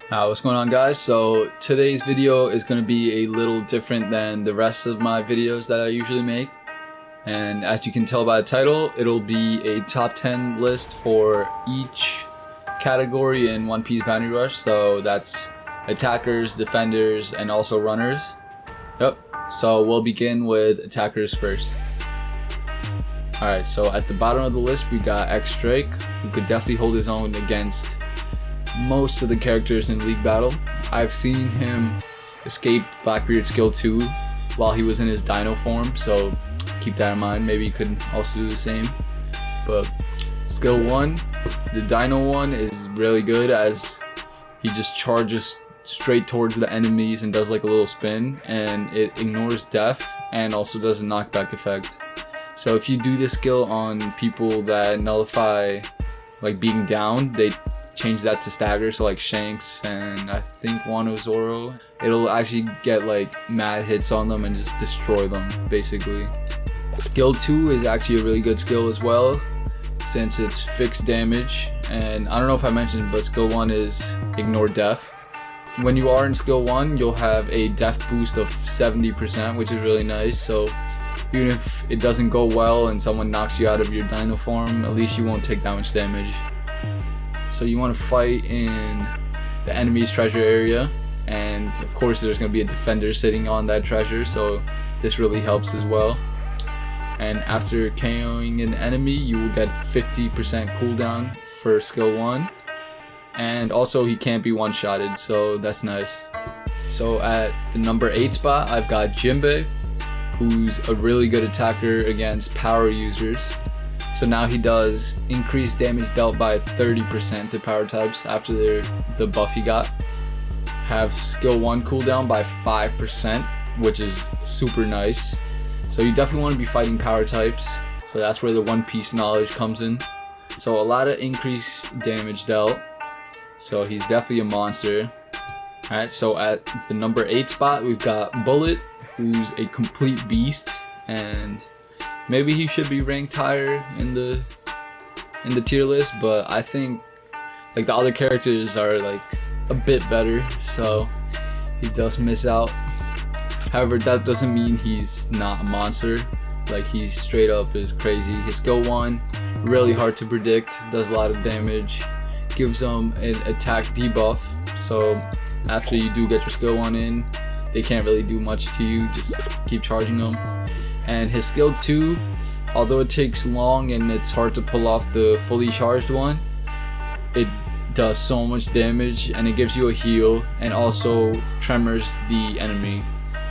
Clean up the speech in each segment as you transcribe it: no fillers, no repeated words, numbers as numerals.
What's going on, guys? So today's video is going to be a little different than the rest of my videos that I usually make, and as you can tell by the title, it'll be a top 10 list for each category in One Piece Bounty Rush. So that's attackers, defenders, and also runners. So we'll begin with attackers first. Alright, so at the bottom of the list we got X Drake, who could definitely hold his own against most of the characters in League Battle. I've seen him escape Blackbeard's skill 2 while he was in his dino form, so keep that in mind. Maybe you could also do the same. But skill 1, the dino one, is really good as he just charges straight towards the enemies and does like a little spin, and it ignores death and also does a knockback effect. So if you do this skill on people that nullify like being down, they change that to stagger, so like Shanks and I think Wano Zoro, it'll actually get like mad hits on them and just destroy them basically. Skill 2 is actually a really good skill as well, since it's fixed damage, and I don't know if I mentioned, but skill 1 is ignore death. When you are in skill 1, you'll have a death boost of 70%, which is really nice. So even if it doesn't go well and someone knocks you out of your dino form, at least you won't take that much damage. So you want to fight in the enemy's treasure area, and of course there's going to be a defender sitting on that treasure, so this really helps as well. And after KOing an enemy, you will get 50% cooldown for skill 1, and also he can't be one-shotted, so that's nice. So at the number 8 spot, I've got Jinbei, who's a really good attacker against power users. So now he does increased damage dealt by 30% to power types after the buff he got. Have skill 1 cooldown by 5%, which is super nice. So you definitely want to be fighting power types, so that's where the One Piece knowledge comes in. So a lot of increased damage dealt, so he's definitely a monster. Alright, so at the number 8 spot we've got Bullet, who's a complete beast, and maybe he should be ranked higher in the tier list, but I think like the other characters are like a bit better, so he does miss out. However, that doesn't mean he's not a monster. Like, he straight up is crazy. His skill 1, really hard to predict, does a lot of damage, gives them an attack debuff, so after you do get your skill 1 in, they can't really do much to you, just keep charging them. And his skill 2, although it takes long and it's hard to pull off the fully charged one, it does so much damage, and it gives you a heal and also tremors the enemy.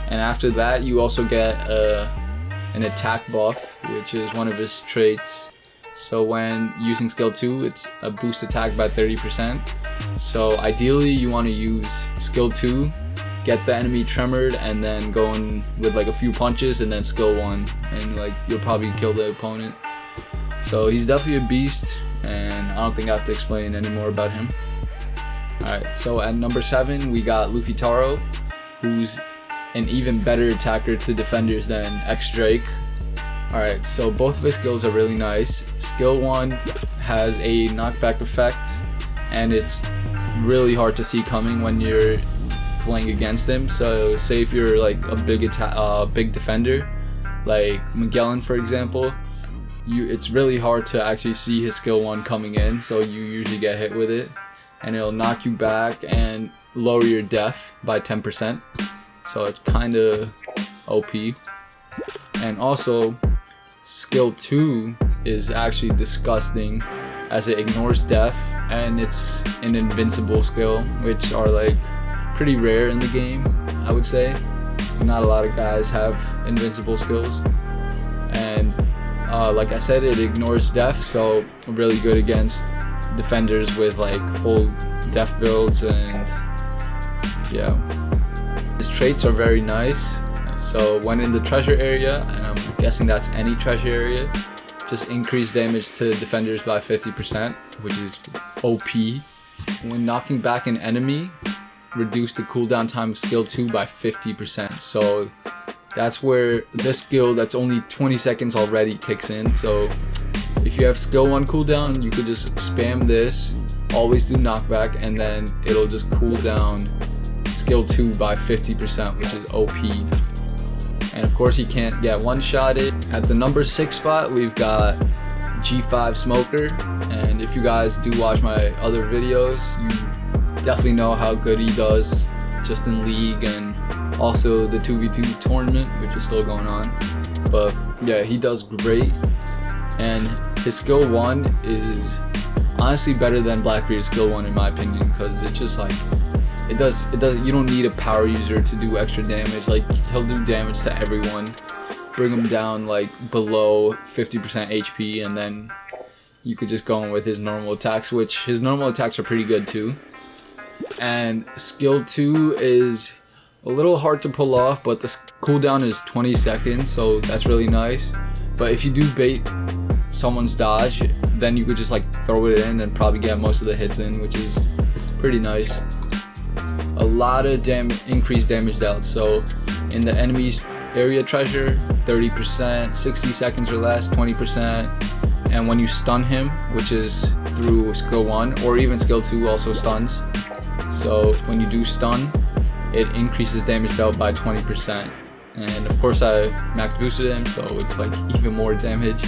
And after that you also get an attack buff, which is one of his traits. So when using skill 2, it's a boost attack by 30%. So ideally you want to use skill 2, get the enemy tremored, and then go in with like a few punches and then skill 1, and like you'll probably kill the opponent. So he's definitely a beast, and I don't think I have to explain any more about him. Alright, so at number 7 we got Luffy Taro, who's an even better attacker to defenders than X Drake. Alright, so both of his skills are really nice. Skill 1 has a knockback effect, and it's really hard to see coming when you're playing against him. So say if you're like a big defender like Magellan, for example, it's really hard to actually see his skill 1 coming in, so you usually get hit with it, and it'll knock you back and lower your death by 10%. So it's kind of OP. And also skill 2 is actually disgusting as it ignores death, and it's an invincible skill, which are like pretty rare in the game, I would say. Not a lot of guys have invincible skills, and like I said, it ignores death, so really good against defenders with like full death builds. And yeah, his traits are very nice. So when in the treasure area, and I'm guessing that's any treasure area, just increase damage to defenders by 50%, which is OP. When knocking back an enemy, reduce the cooldown time of skill 2 by 50%. So that's where this skill that's only 20 seconds already kicks in. So if you have skill 1 cooldown, you could just spam this always do knockback, and then it'll just cool down skill 2 by 50%, which is OP. And of course, he can't get one-shotted. At the number 6 spot, we've got G5 Smoker, and if you guys do watch my other videos, you definitely know how good he does just in League and also the 2v2 tournament, which is still going on. But yeah, he does great, and his skill 1 is honestly better than Blackbeard's skill 1 in my opinion, because it's just like it does you don't need a power user to do extra damage. Like, he'll do damage to everyone, bring him down like below 50% HP, and then you could just go in with his normal attacks, which his normal attacks are pretty good too. And skill 2 is a little hard to pull off, but the cooldown is 20 seconds, so that's really nice. But if you do bait someone's dodge, then you could just like throw it in and probably get most of the hits in, which is pretty nice. A lot of increased damage dealt. So in the enemy's area treasure, 30%, 60 seconds or less, 20%. And when you stun him, which is through skill 1 or even skill 2 also stuns. So when you do stun, it increases damage dealt by 20%. And of course I max boosted him, so it's like even more damage.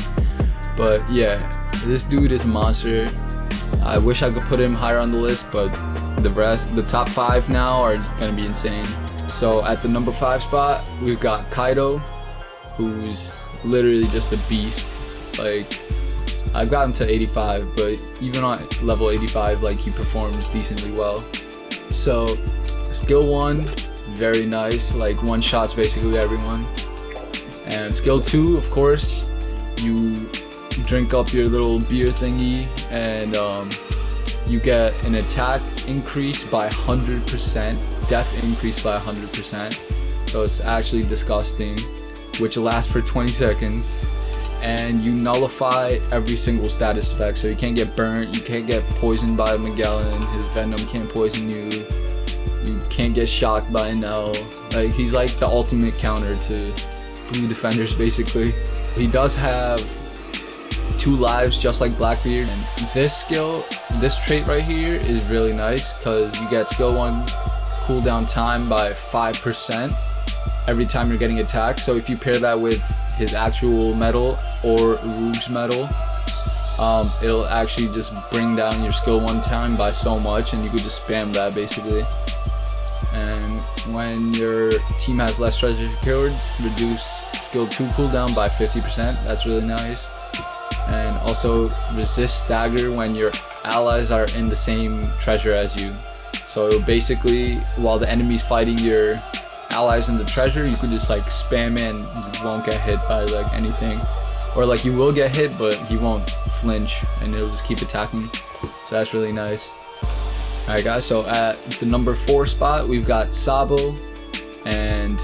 But yeah, this dude is a monster. I wish I could put him higher on the list, but the top 5 now are gonna be insane. So at the number 5 spot, we've got Kaido, who's literally just a beast. Like, I've got him to 85, but even on level 85, like, he performs decently well. So skill 1, very nice, like one shots basically everyone. And skill 2, of course, you drink up your little beer thingy, and you get an attack increase by 100%, def increase by 100%. So it's actually disgusting, which lasts for 20 seconds. And you nullify every single status effect, so you can't get burnt, you can't get poisoned by Magellan, his venom can't poison you, you can't get shocked by Nell. Like, he's like the ultimate counter to blue defenders basically. He does have 2 lives just like Blackbeard, and this trait right here is really nice because you get skill 1 cooldown time by 5% every time you're getting attacked. So if you pair that with his actual medal or Rouge's medal, it'll actually just bring down your skill 1 time by so much, and you could just spam that basically. And when your team has less treasure secured, reduce skill 2 cooldown by 50%. That's really nice. And also resist stagger when your allies are in the same treasure as you. So basically, while the enemy's fighting your allies in the treasure, you could just like spam in, you won't get hit by like anything, or like you will get hit but he won't flinch and it'll just keep attacking. So that's really nice. Alright guys, so at the number 4 spot we've got Sabo, and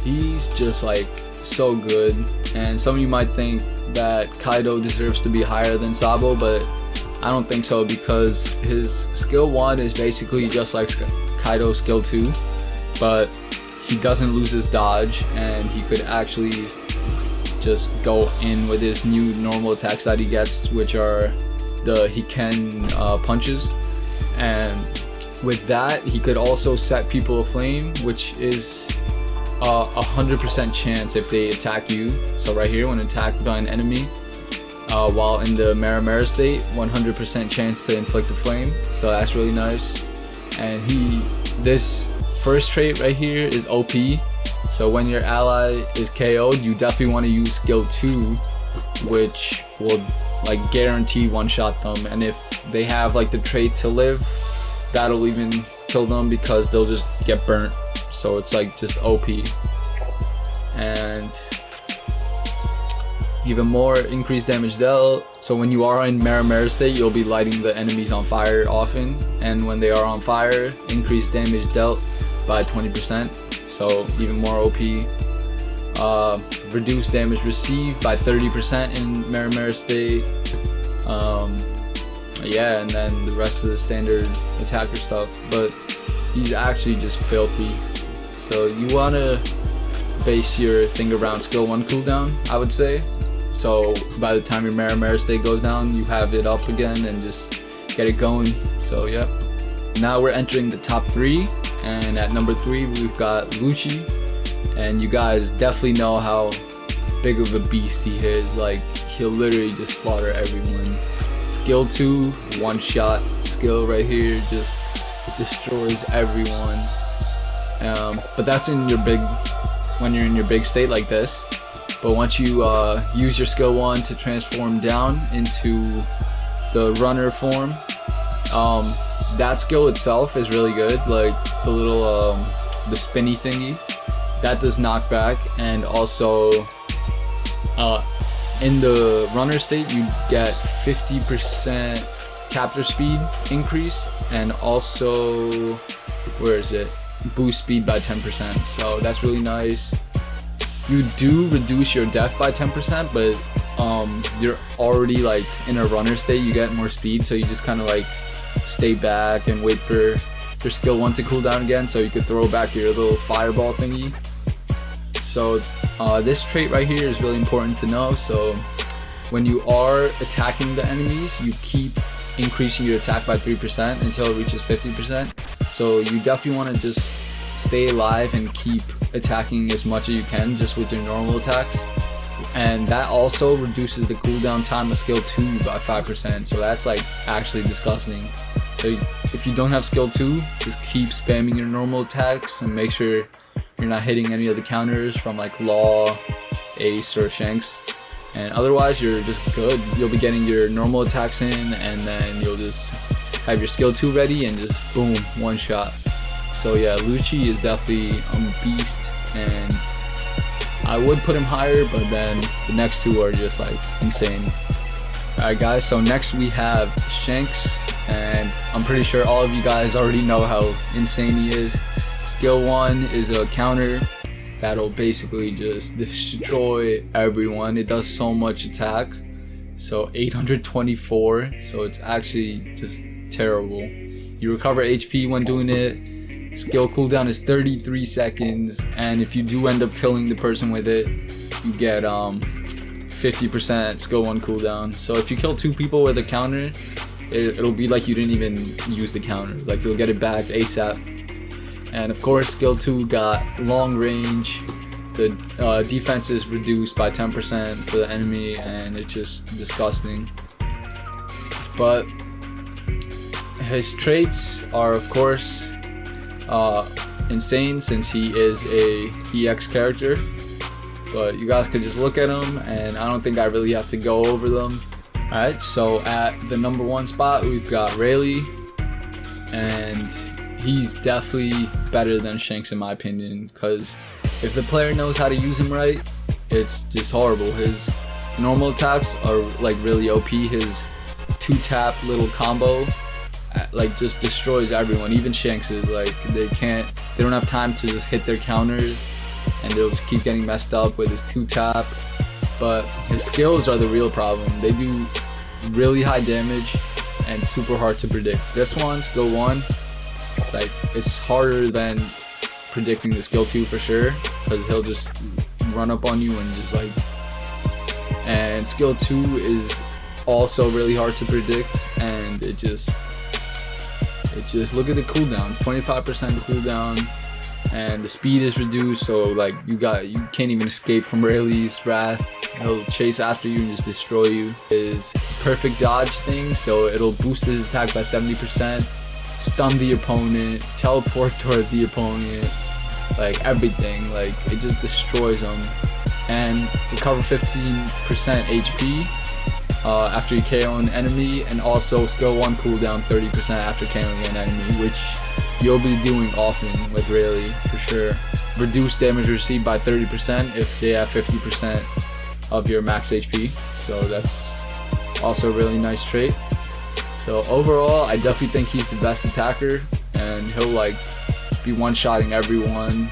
he's just like so good. And some of you might think that Kaido deserves to be higher than Sabo, but I don't think so, because his skill 1 is basically just like Kaido's skill 2, but he doesn't lose his dodge, and he could actually just go in with his new normal attacks that he gets, which are the Hiken punches. And with that, he could also set people aflame, which is 100% chance if they attack you. So right here, when attacked by an enemy while in the Maramara state, 100% chance to inflict a flame. So that's really nice. And this first trait right here is OP. So when your ally is KO'd, you definitely want to use skill 2, which will like guarantee one-shot them. And if they have like the trait to live, that'll even kill them because they'll just get burnt. So it's like just OP. And even more increased damage dealt. So when you are in Maramara state, you'll be lighting the enemies on fire often, and when they are on fire, increased damage dealt by 20%, so even more OP. Reduced damage received by 30% in Maramara state. Yeah, and then the rest of the standard attacker stuff, but he's actually just filthy. So you want to base your thing around skill 1 cooldown, I would say. So by the time your Maramara state goes down, you have it up again and just get it going. So yeah, now we're entering the top 3, and at number 3 we've got Lucci, and you guys definitely know how big of a beast he is. Like, he'll literally just slaughter everyone. Skill 2, one shot skill right here, just destroys everyone. But that's in your when you're in your big state like this. But once you use your skill 1 to transform down into the runner form, that skill itself is really good. Like the little the spinny thingy, that does knockback, and also in the runner state you get 50% capture speed increase, and also boost speed by 10%. So that's really nice. You do reduce your death by 10%, but you're already like in a runner state, you get more speed, so you just kind of like stay back and wait for your skill 1 to cool down again, so you could throw back your little fireball thingy. So this trait right here is really important to know. So when you are attacking the enemies, you keep increasing your attack by 3% until it reaches 50%. So you definitely want to just stay alive and keep attacking as much as you can just with your normal attacks. And that also reduces the cooldown time of skill 2 by 5%. So that's like actually disgusting. So if you don't have skill 2, just keep spamming your normal attacks and make sure you're not hitting any of the counters from like Law, Ace, or Shanks. And otherwise you're just good. You'll be getting your normal attacks in, and then you'll just have your skill 2 ready and just boom, one shot. So yeah, Lucci is definitely a beast, and I would put him higher, but then the next 2 are just like insane. Alright guys, so next we have Shanks, and I'm pretty sure all of you guys already know how insane he is. Skill 1 is a counter that'll basically just destroy everyone. It does so much attack, so 824, so it's actually just terrible. You recover HP when doing it. Skill cooldown is 33 seconds, and if you do end up killing the person with it, you get 50% skill 1 cooldown. So if you kill 2 people with a counter, it'll be like you didn't even use the counter. Like, you'll get it back ASAP. And of course, skill 2 got long range. The defense is reduced by 10% for the enemy, and it's just disgusting. But his traits are of course insane, since he is a EX character. But you guys could just look at him, and I don't think I really have to go over them. Alright, so at the number 1 spot we've got Rayleigh, and he's definitely better than Shanks in my opinion, because if the player knows how to use him right, it's just horrible. His normal attacks are like really OP. His 2-tap little combo like just destroys everyone, even Shanks's. Like, they don't have time to just hit their counters, and they'll just keep getting messed up with his 2-tap. But his skills are the real problem. They do really high damage and super hard to predict. This one, skill 1, like, it's harder than predicting the skill 2 for sure, because he'll just run up on you and just like. And skill 2 is also really hard to predict, and it just look at the cooldowns, 25% cooldown, and the speed is reduced, so like you can't even escape from Rayleigh's wrath. He'll chase after you and just destroy you. His perfect dodge thing, so it'll boost his attack by 70%, stun the opponent, teleport toward the opponent, like everything. Like, it just destroys them. And recover 15% HP after you KO an enemy, and also skill 1 cooldown 30% after KOing an enemy, which you'll be doing often with Rayleigh for sure. Reduce damage received by 30% if they have 50% of your max HP, so that's also a really nice trait. So overall, I definitely think he's the best attacker, and he'll like be one-shotting everyone.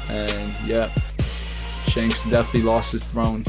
And yeah, Shanks definitely lost his throne.